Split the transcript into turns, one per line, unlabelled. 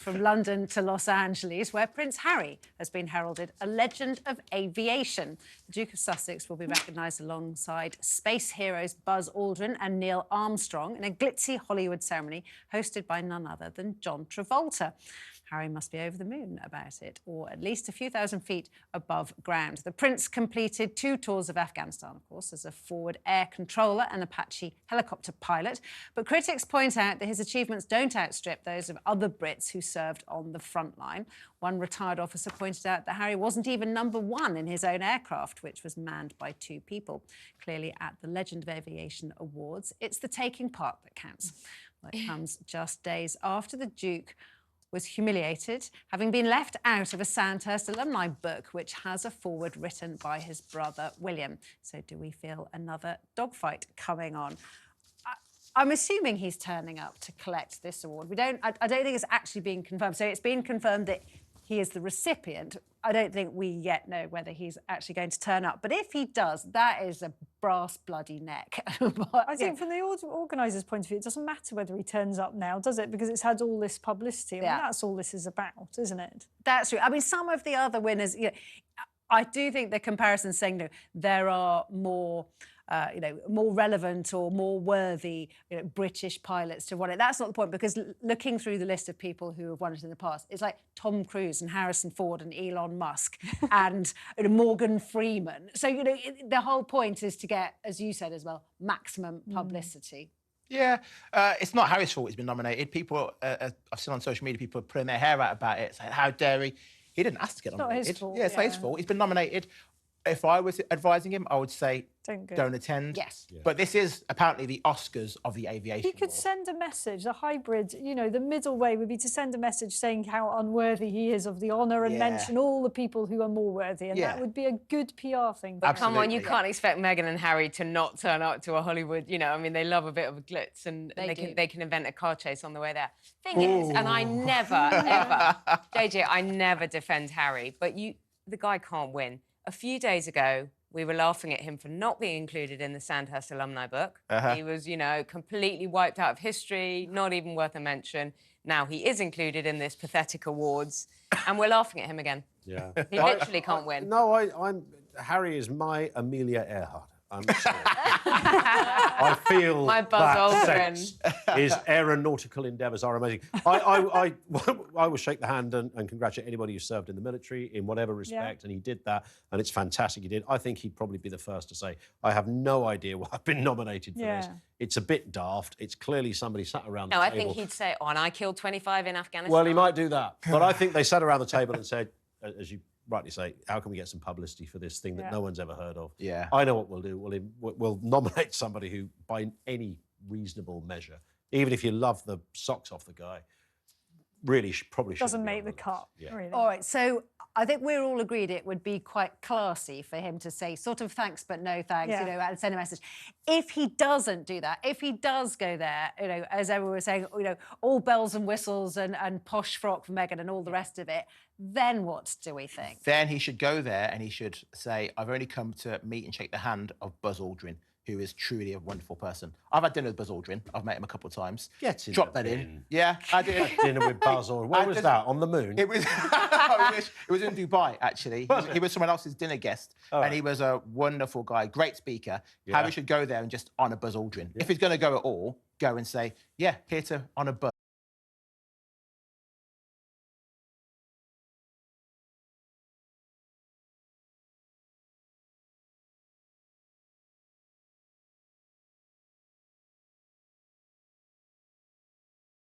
From London to Los Angeles, where Prince Harry has been heralded a legend of aviation. The Duke of Sussex will be recognised alongside space heroes Buzz Aldrin and Neil Armstrong in a glitzy Hollywood ceremony hosted by none other than John Travolta. Harry must be over the moon about it, or at least a few thousand feet above ground. The Prince completed 2 tours of Afghanistan, of course, as a forward air controller and Apache helicopter pilot. But critics point out that his achievements don't outstrip those of other Brits who served on the front line. One retired officer pointed out that Harry wasn't even #1 in his own aircraft, which was manned by 2 people. Clearly, at the Legends of Aviation Awards, it's the taking part that counts. Well, it comes just days after the Duke was humiliated, having been left out of a Sandhurst alumni book, which has a foreword written by his brother, William. So do we feel another dogfight coming on? I'm assuming he's turning up to collect this award. I don't think it's actually been confirmed. So it's been confirmed that he is the recipient. I don't think we yet know whether he's actually going to turn up. But if he does, that is a brass bloody neck.
I think from the organisers' point of view, it doesn't matter whether he turns up now, does it? Because it's had all this publicity. I mean, that's all this is about, isn't it? That's
true. I mean, some of the other winners, I do think the comparison saying, there are more... more relevant or more worthy British pilots to win it. That's not the point, because looking through the list of people who have won it in the past, it's like Tom Cruise and Harrison Ford and Elon Musk and Morgan Freeman. So, the whole point is to get, as you said as well, maximum publicity.
Yeah, it's not Harry's fault he's been nominated. People, I've seen on social media, people pulling their hair out about it, saying, how dare he? He didn't ask to get nominated.
It's not his fault.
Yeah, it's not his fault. He's been nominated. If I was advising him, I would say don't attend.
Yes.
Yeah. But this is apparently the Oscars of the aviation
He could send a message, a hybrid, the middle way would be to send a message saying how unworthy he is of the honour and mention all the people who are more worthy. And that would be a good PR thing.
But come on, you can't expect Meghan and Harry to not turn up to a Hollywood, I mean, they love a bit of a glitz and they can invent a car chase on the way there. Thing is, and I never, ever, JJ, I never defend Harry, but the guy can't win. A few days ago, we were laughing at him for not being included in the Sandhurst alumni book. He was, completely wiped out of history, not even worth a mention. Now he is included in this pathetic awards, and we're laughing at him again.
Yeah.
He literally can't win.
No, Harry is my Amelia Earhart. I'm sorry. I feel
my Buzz
that sex, his aeronautical endeavours are amazing. I will shake the hand and congratulate anybody who served in the military in whatever respect, and he did that, and it's fantastic he did. I think he'd probably be the first to say, I have no idea why I've been nominated for this. It's a bit daft. It's clearly somebody sat around the table.
No, I think he'd say, and I killed 25 in Afghanistan.
Well, he might do that. But I think they sat around the table and said, as you rightly say, how can we get some publicity for this thing that no one's ever heard of?
Yeah.
I know what we'll do. We'll nominate somebody who, by any reasonable measure, even if you love the socks off the guy, really probably
doesn't make the cut.
Yeah.
Really.
All right, so I think we're all agreed it would be quite classy for him to say sort of thanks but no thanks, and send a message. If he doesn't do that, if he does go there, as everyone was saying, all bells and whistles and posh frock for Meghan and all the rest of it, then what do we think?
Then he should go there and he should say, I've only come to meet and shake the hand of Buzz Aldrin, who is truly a wonderful person. I've had dinner with Buzz Aldrin. I've met him a couple of times. Drop that in. Yeah, I did.
Dinner with Buzz Aldrin. Where was that? On the moon?
It was. It was in Dubai, actually. He was someone else's dinner guest, and he was a wonderful guy, great speaker. Harry should go there and just honour Buzz Aldrin. If he's going to go at all, go and say, here to honour Buzz.